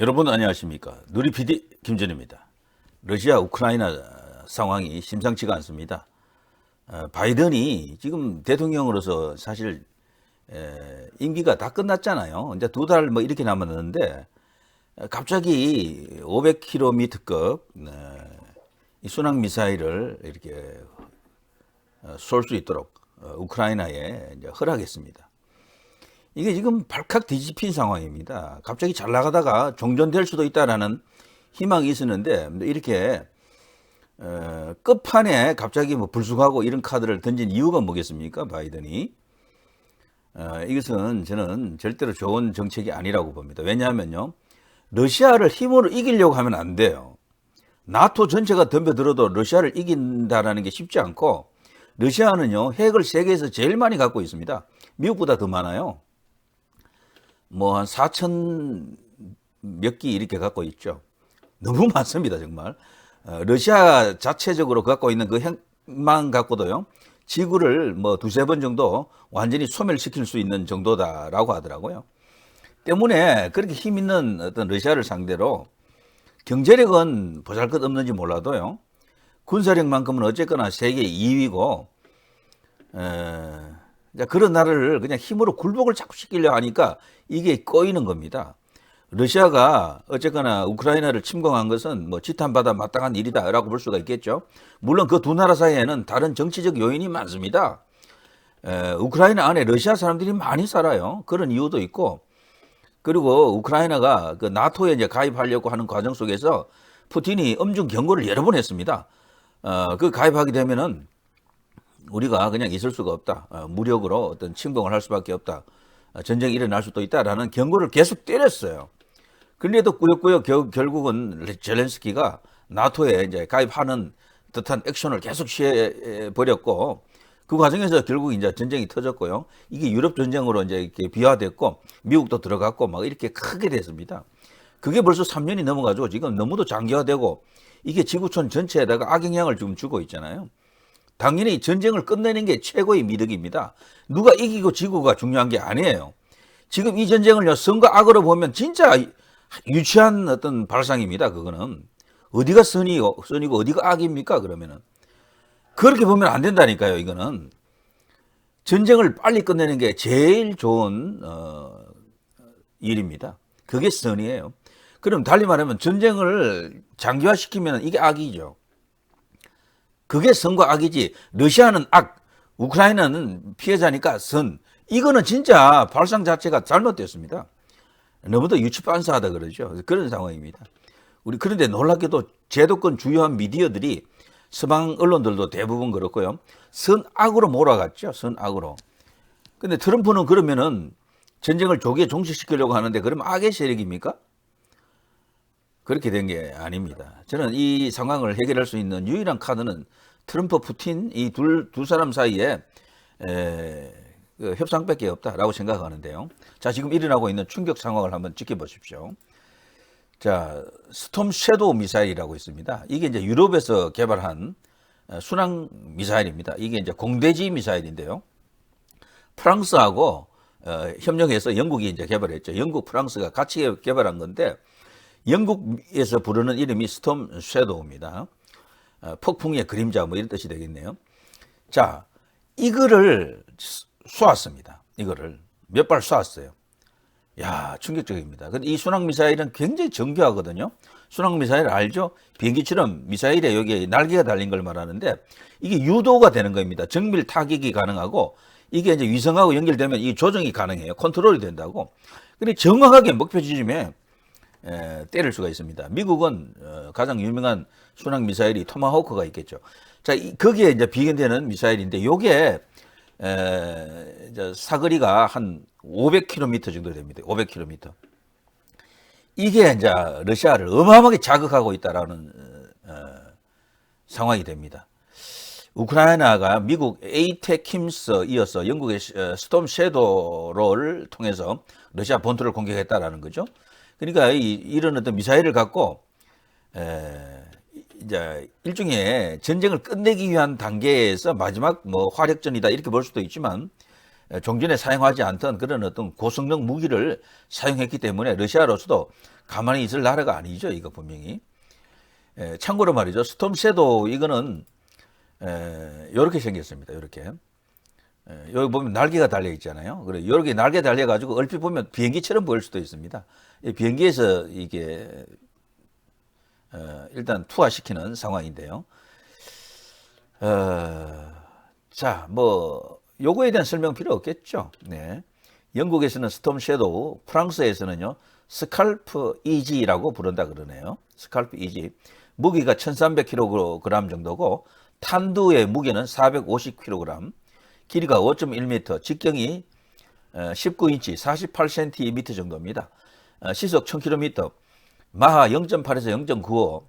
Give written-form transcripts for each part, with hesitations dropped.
여러분 안녕하십니까? 누리 PD 김전입니다. 러시아 우크라이나 상황이 심상치가 않습니다. 바이든이 지금 대통령으로서 사실 임기가 다 끝났잖아요. 이제 2달 뭐 이렇게 남았는데 갑자기 500km급 순항 미사일을 이렇게 쏠 수 있도록 우크라이나에 이제 허락했습니다. 이게 지금 발칵 뒤집힌 상황입니다. 갑자기 잘 나가다가 종전될 수도 있다라는 희망이 있었는데 이렇게 끝판에 갑자기 뭐 불쑥하고 이런 카드를 던진 이유가 뭐겠습니까? 바이든이 이것은 저는 절대로 좋은 정책이 아니라고 봅니다. 왜냐하면요, 러시아를 힘으로 이기려고 하면 안 돼요. 나토 전체가 덤벼들어도 러시아를 이긴다라는 게 쉽지 않고, 러시아는요 핵을 세계에서 제일 많이 갖고 있습니다. 미국보다 더 많아요. 뭐 한 4천 몇 기 이렇게 갖고 있죠. 너무 많습니다, 정말. 러시아 자체적으로 갖고 있는 그 핵만 갖고도요, 지구를 뭐 2~3번 정도 완전히 소멸시킬 수 있는 정도다라고 하더라고요. 때문에 그렇게 힘 있는 어떤 러시아를 상대로 경제력은 보잘것없는지 몰라도요, 군사력만큼은 어쨌거나 세계 2위고, 그런 나라를 그냥 힘으로 굴복을 자꾸 시키려 하니까 이게 꼬이는 겁니다. 러시아가 어쨌거나 우크라이나를 침공한 것은 뭐 지탄받아 마땅한 일이다라고 볼 수가 있겠죠. 물론 그 두 나라 사이에는 다른 정치적 요인이 많습니다. 우크라이나 안에 러시아 사람들이 많이 살아요. 그런 이유도 있고, 그리고 우크라이나가 그 나토에 이제 가입하려고 하는 과정 속에서 푸틴이 엄중 경고를 여러 번 했습니다. 그 가입하게 되면은 우리가 그냥 있을 수가 없다. 무력으로 어떤 침공을 할 수밖에 없다. 전쟁이 일어날 수도 있다라는 경고를 계속 때렸어요. 그런데도 꾸역꾸역 결국은 젤렌스키가 나토에 이제 가입하는 듯한 액션을 계속 취해버렸고, 그 과정에서 결국 이제 전쟁이 터졌고요. 이게 유럽 전쟁으로 이제 이렇게 비화됐고, 미국도 들어갔고, 막 이렇게 크게 됐습니다. 그게 벌써 3년이 넘어가지고 지금 너무도 장기화되고, 이게 지구촌 전체에다가 악영향을 지금 주고 있잖아요. 당연히 전쟁을 끝내는 게 최고의 미덕입니다. 누가 이기고 지고가 중요한 게 아니에요. 지금 이 전쟁을요, 선과 악으로 보면 진짜 유치한 어떤 발상입니다. 그거는 어디가 선이고 어디가 악입니까? 그러면은 그렇게 보면 안 된다니까요. 이거는 전쟁을 빨리 끝내는 게 제일 좋은 일입니다. 그게 선이에요. 그럼 달리 말하면 전쟁을 장기화시키면 이게 악이죠. 그게 선과 악이지. 러시아는 악, 우크라이나는 피해자니까 선. 이거는 진짜 발상 자체가 잘못됐습니다. 너무도 유치반사하다 그러죠. 그런 상황입니다. 그런데 놀랍게도 제도권 주요한 미디어들이, 서방 언론들도 대부분 그렇고요, 선악으로 몰아갔죠. 선악으로. 근데 트럼프는 그러면은 전쟁을 조기에 종식시키려고 하는데, 그러면 악의 세력입니까? 그렇게 된 게 아닙니다. 저는 이 상황을 해결할 수 있는 유일한 카드는 트럼프, 푸틴 이 두 사람 사이에 그 협상밖에 없다라고 생각하는데요. 자, 지금 일어나고 있는 충격 상황을 한번 지켜보십시오. 자, 스톰 섀도우 미사일이라고 있습니다. 이게 이제 유럽에서 개발한 순항 미사일입니다. 이게 이제 공대지 미사일인데요. 프랑스하고 협력해서 영국이 이제 개발했죠. 영국, 프랑스가 같이 개발한 건데, 영국에서 부르는 이름이 스톰 섀도우입니다. 폭풍의 그림자 뭐 이런 뜻이 되겠네요. 자, 이거를 쏘았습니다. 이거를 몇 발 쏘았어요. 야, 충격적입니다. 근데 이 순항 미사일은 굉장히 정교하거든요. 순항 미사일 알죠? 비행기처럼 미사일에 여기에 날개가 달린 걸 말하는데, 이게 유도가 되는 겁니다. 정밀 타격이 가능하고, 이게 이제 위성하고 연결되면 이 조정이 가능해요. 컨트롤이 된다고. 근데 정확하게 목표 지점에 때릴 수가 있습니다. 미국은 가장 유명한 순항 미사일이 토마호크가 있겠죠. 자, 거기에 이제 비견되는 미사일인데, 요게 이제 사거리가 한 500km 정도 됩니다. 500km. 이게 이제 러시아를 어마어마하게 자극하고 있다라는 상황이 됩니다. 우크라이나가 미국 에이테킴스 이어서 영국의 스톰 섀도우를 통해서 러시아 본토를 공격했다라는 거죠. 그러니까 이런 어떤 미사일을 갖고 이제 일종의 전쟁을 끝내기 위한 단계에서 마지막 뭐 화력전이다 이렇게 볼 수도 있지만, 종전에 사용하지 않던 그런 어떤 고성능 무기를 사용했기 때문에 러시아로서도 가만히 있을 나라가 아니죠. 이거 분명히. 참고로 말이죠. 스톰 섀도우 이거는 이렇게 생겼습니다. 이렇게. 여기 보면 날개가 달려 있잖아요. 그래 이렇게 날개 달려 가지고 얼핏 보면 비행기처럼 보일 수도 있습니다. 비행기에서 이게 일단 투하시키는 상황인데요. 자, 뭐 요거에 대한 설명 필요 없겠죠. 네. 영국에서는 스톰 섀도우, 프랑스에서는요 스칼프 이지라고 부른다 그러네요. 스칼프 이지. 무기가 1300kg 정도고 탄두의 무게는 450kg, 길이가 5.1m, 직경이 19인치, 48cm 정도입니다. 시속 1000km, 마하 0.8에서 0.95.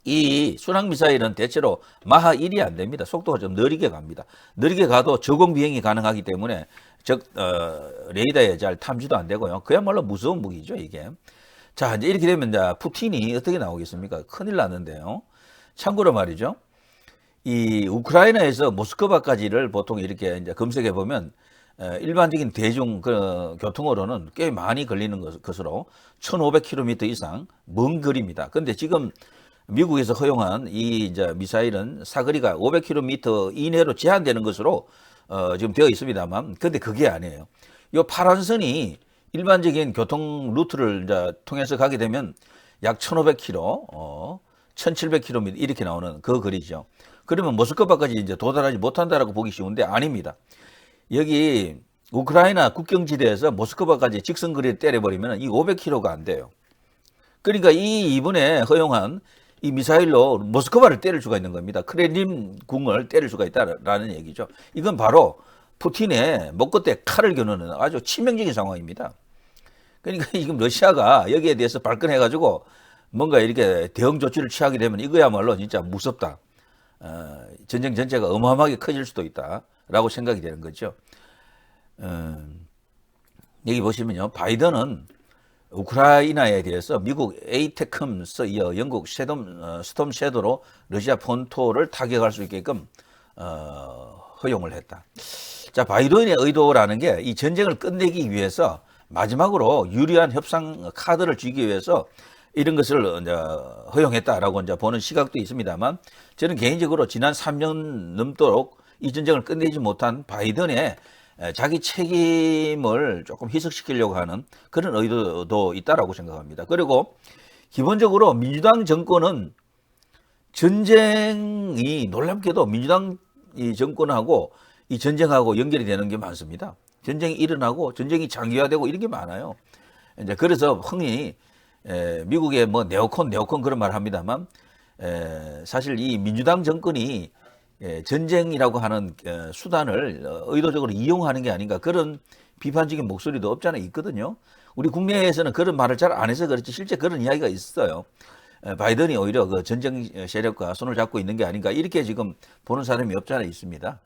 이 순항미사일은 대체로 마하 1이 안 됩니다. 속도가 좀 느리게 갑니다. 느리게 가도 저공 비행이 가능하기 때문에 레이더에 잘 탐지도 안 되고요. 그야말로 무서운 무기죠, 이게. 자, 이제 이렇게 되면 이제 푸틴이 어떻게 나오겠습니까? 큰일 났는데요. 참고로 말이죠. 이 우크라이나에서 모스크바까지를 보통 이렇게 이제 검색해 보면 일반적인 대중 교통으로는 꽤 많이 걸리는 것으로 1500km 이상 먼 거리입니다. 근데 지금 미국에서 허용한 이 이제 미사일은 사거리가 500km 이내로 제한되는 것으로 지금 되어 있습니다만, 근데 그게 아니에요. 이 파란 선이 일반적인 교통 루트를 이제 통해서 가게 되면 약 1500km, 1700km 이렇게 나오는 그 거리죠. 그러면 모스크바까지 이제 도달하지 못한다라고 보기 쉬운데 아닙니다. 여기 우크라이나 국경지대에서 모스크바까지 직선 거리를 때려버리면 이 500km가 안 돼요. 그러니까 이번에 허용한 이 미사일로 모스크바를 때릴 수가 있는 겁니다. 크렘린궁을 때릴 수가 있다라는 얘기죠. 이건 바로 푸틴의 목끝에 칼을 겨누는 아주 치명적인 상황입니다. 그러니까 지금 러시아가 여기에 대해서 발끈해가지고 뭔가 이렇게 대응 조치를 취하게 되면 이거야말로 진짜 무섭다. 전쟁 전체가 어마어마하게 커질 수도 있다라고 생각이 되는 거죠. 여기 보시면요, 바이든은 우크라이나에 대해서 미국 에이테컴스 이어 영국 스톰 섀도우로 러시아 본토를 타격할 수 있게끔 허용을 했다. 자, 바이든의 의도라는 게 이 전쟁을 끝내기 위해서 마지막으로 유리한 협상 카드를 쥐기 위해서 이런 것을 이제 허용했다라고 이제 보는 시각도 있습니다만, 저는 개인적으로 지난 3년 넘도록 이 전쟁을 끝내지 못한 바이든의 자기 책임을 조금 희석시키려고 하는 그런 의도도 있다라고 생각합니다. 그리고 기본적으로 민주당 정권은 전쟁이 놀랍게도 민주당 이 정권하고 이 전쟁하고 연결이 되는 게 많습니다. 전쟁이 일어나고 전쟁이 장기화되고 이런 게 많아요. 이제 그래서 흔히 미국의 뭐 네오콘 그런 말 합니다만, 사실 이 민주당 정권이 전쟁이라고 하는 수단을 의도적으로 이용하는 게 아닌가, 그런 비판적인 목소리도 없지 않아 있거든요. 우리 국내에서는 그런 말을 잘 안 해서 그렇지 실제 그런 이야기가 있어요. 바이든이 오히려 그 전쟁 세력과 손을 잡고 있는 게 아닌가, 이렇게 지금 보는 사람이 없지 않아 있습니다.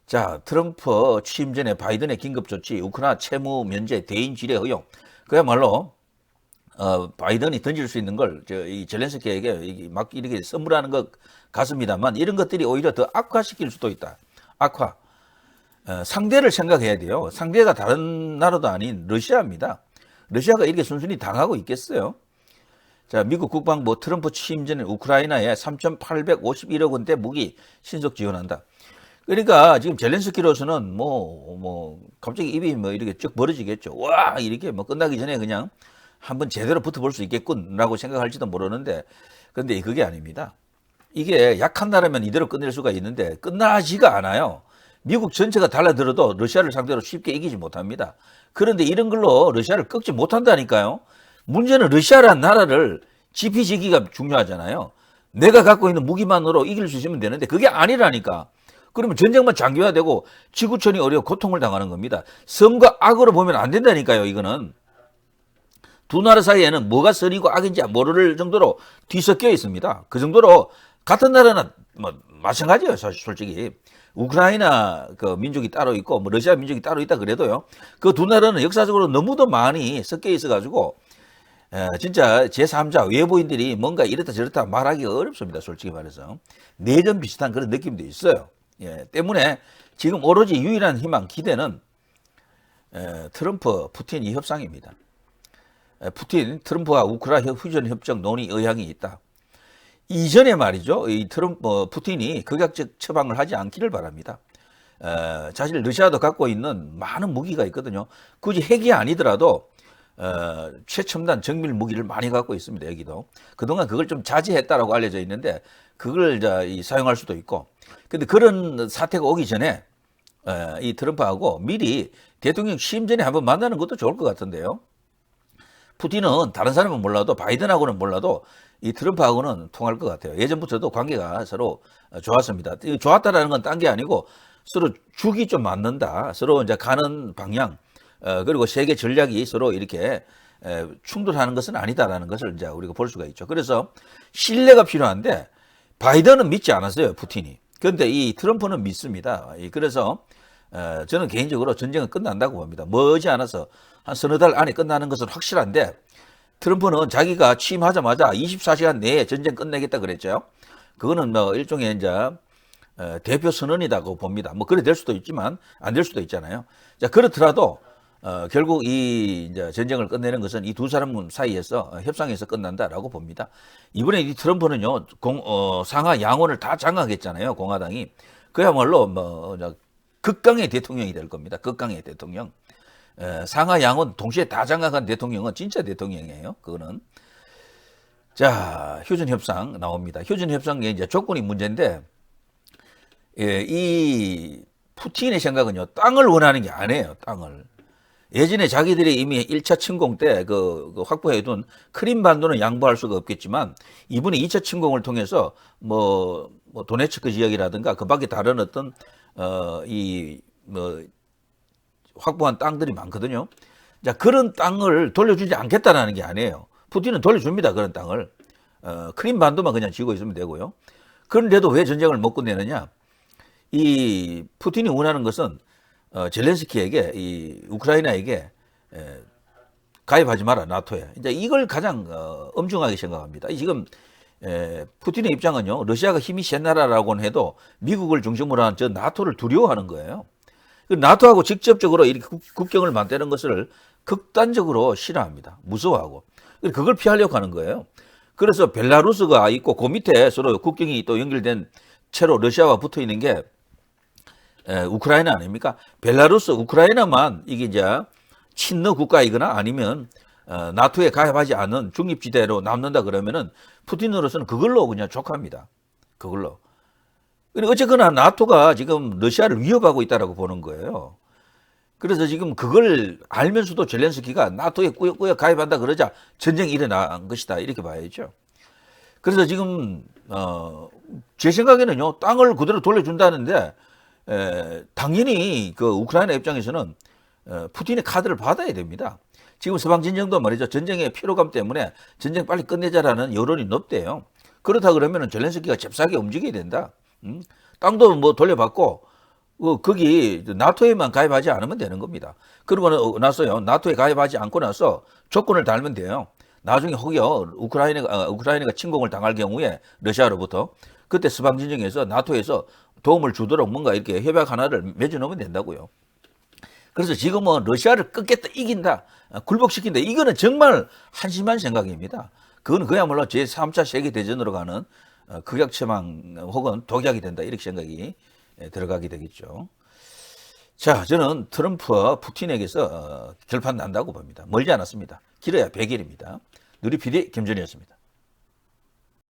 자, 트럼프 취임 전에 바이든의 긴급조치, 우크라이나 채무 면제, 대인 지뢰 허용, 그야말로 바이든이 던질 수 있는 걸 이 젤렌스키에게 막 이렇게 선물하는 것 같습니다만, 이런 것들이 오히려 더 악화시킬 수도 있다. 악화. 상대를 생각해야 돼요. 상대가 다른 나라도 아닌 러시아입니다. 러시아가 이렇게 순순히 당하고 있겠어요? 자, 미국 국방부 트럼프 취임 전에 우크라이나에 3,851억 원대 무기 신속 지원한다. 그러니까 지금 젤렌스키로서는 갑자기 입이 뭐 이렇게 쭉 벌어지겠죠. 와, 이렇게 뭐 끝나기 전에 그냥 한번 제대로 붙어볼 수 있겠군라고 생각할지도 모르는데, 근데 그게 아닙니다. 이게 약한 나라면 이대로 끝낼 수가 있는데 끝나지가 않아요. 미국 전체가 달라들어도 러시아를 상대로 쉽게 이기지 못합니다. 그런데 이런 걸로 러시아를 꺾지 못한다니까요. 문제는 러시아라는 나라를 지피지기가 중요하잖아요. 내가 갖고 있는 무기만으로 이길 수 있으면 되는데 그게 아니라니까. 그러면 전쟁만 장기화되고 지구촌이 어려워 고통을 당하는 겁니다. 선과 악으로 보면 안 된다니까요, 이거는. 두 나라 사이에는 뭐가 선이고 악인지 모를 정도로 뒤섞여 있습니다. 그 정도로 같은 나라는 뭐 마찬가지예요, 사실 솔직히. 우크라이나 그 민족이 따로 있고 뭐 러시아 민족이 따로 있다 그래도요, 그 두 나라는 역사적으로 너무도 많이 섞여 있어가지고 진짜 제3자 외부인들이 뭔가 이렇다 저렇다 말하기가 어렵습니다, 솔직히 말해서. 내전 비슷한 그런 느낌도 있어요. 예, 때문에 지금 오로지 유일한 희망, 기대는 트럼프, 푸틴 이 협상입니다. 푸틴, 트럼프와 우크라이나 휴전 협정 논의 의향이 있다. 이전에 말이죠, 이 푸틴이 극약적 처방을 하지 않기를 바랍니다. 사실 러시아도 갖고 있는 많은 무기가 있거든요. 굳이 핵이 아니더라도 최첨단 정밀 무기를 많이 갖고 있습니다. 여기도 그동안 그걸 좀 자제했다라고 알려져 있는데 그걸 사용할 수도 있고. 근데 그런 사태가 오기 전에 이 트럼프하고 미리 대통령 취임 전에 한번 만나는 것도 좋을 것 같은데요. 푸틴은 다른 사람은 몰라도 바이든하고는 몰라도 이 트럼프하고는 통할 것 같아요. 예전부터도 관계가 서로 좋았습니다. 좋았다라는 건 딴 게 아니고 서로 죽이 좀 맞는다. 서로 이제 가는 방향, 그리고 세계 전략이 서로 이렇게 충돌하는 것은 아니다라는 것을 이제 우리가 볼 수가 있죠. 그래서 신뢰가 필요한데 바이든은 믿지 않았어요, 푸틴이. 그런데 이 트럼프는 믿습니다. 그래서 저는 개인적으로 전쟁은 끝난다고 봅니다. 머지않아서 한 서너 달 안에 끝나는 것은 확실한데 트럼프는 자기가 취임하자마자 24시간 내에 전쟁 끝내겠다 그랬죠. 그거는 뭐 일종의 이제 대표 선언이라고 봅니다. 뭐 그래 될 수도 있지만 안 될 수도 있잖아요. 자, 그렇더라도 결국 이 이제 전쟁을 끝내는 것은 이 두 사람 사이에서 협상에서 끝난다라고 봅니다. 이번에 이 트럼프는요, 상하 양원을 다 장악했잖아요, 공화당이. 그야말로 뭐 극강의 대통령이 될 겁니다. 극강의 대통령. 상하 양원 동시에 다 장악한 대통령은 진짜 대통령이에요. 그거는. 자, 휴전 협상 나옵니다. 휴전 협상의 이제 조건이 문제인데, 이 푸틴의 생각은요, 땅을 원하는 게 아니에요, 땅을. 예전에 자기들이 이미 1차 침공 때 그 확보해둔 크림반도는 양보할 수가 없겠지만, 이번에 2차 침공을 통해서 뭐 도네츠크 지역이라든가 그 밖에 다른 어떤 확보한 땅들이 많거든요. 자, 그런 땅을 돌려주지 않겠다라는 게 아니에요. 푸틴은 돌려줍니다, 그런 땅을. 크림반도만 그냥 쥐고 있으면 되고요. 그런데도 왜 전쟁을 못 끝내느냐? 이 푸틴이 원하는 것은 젤렌스키에게, 이 우크라이나에게 가입하지 마라, 나토에. 이제 이걸 가장 엄중하게 생각합니다. 지금 푸틴의 입장은요, 러시아가 힘이 센 나라라고는 해도 미국을 중심으로 한 저 나토를 두려워하는 거예요. 나토하고 직접적으로 이렇게 국경을 만드는 것을 극단적으로 싫어합니다. 무서워하고. 그걸 피하려고 하는 거예요. 그래서 벨라루스가 있고 그 밑에 서로 국경이 또 연결된 채로 러시아와 붙어 있는 게 우크라이나 아닙니까? 벨라루스, 우크라이나만 이게 이제 친러 국가이거나 아니면 나토에 가입하지 않은 중립지대로 남는다 그러면은 푸틴으로서는 그걸로 그냥 족합니다. 그걸로. 어쨌거나 나토가 지금 러시아를 위협하고 있다라고 보는 거예요. 그래서 지금 그걸 알면서도 젤렌스키가 나토에 꾸역꾸역 가입한다 그러자 전쟁이 일어난 것이다, 이렇게 봐야죠. 그래서 지금 제 생각에는요, 땅을 그대로 돌려준다는데 당연히 그 우크라이나 입장에서는 푸틴의 카드를 받아야 됩니다. 지금 서방 진영도 말이죠, 전쟁의 피로감 때문에 전쟁 빨리 끝내자라는 여론이 높대요. 그렇다 그러면은 젤렌스키가 잽싸게 움직여야 된다. 땅도 뭐 돌려받고 거기 나토에만 가입하지 않으면 되는 겁니다. 그러고 나서요, 나토에 가입하지 않고 나서 조건을 달면 돼요. 나중에 혹여 우크라이나가 침공을 당할 경우에 러시아로부터 그때 서방 진영에서 나토에서 도움을 주도록 뭔가 이렇게 협약 하나를 맺어놓으면 된다고요. 그래서 지금은 러시아를 끊겠다, 이긴다, 굴복시킨다, 이거는 정말 한심한 생각입니다. 그건 그야말로 제3차 세계대전으로 가는 극약처방 혹은 독약이 된다, 이렇게 생각이 들어가게 되겠죠. 자, 저는 트럼프와 푸틴에게서 결판 난다고 봅니다. 멀지 않았습니다. 길어야 100일입니다. 누리PD 김준이었습니다.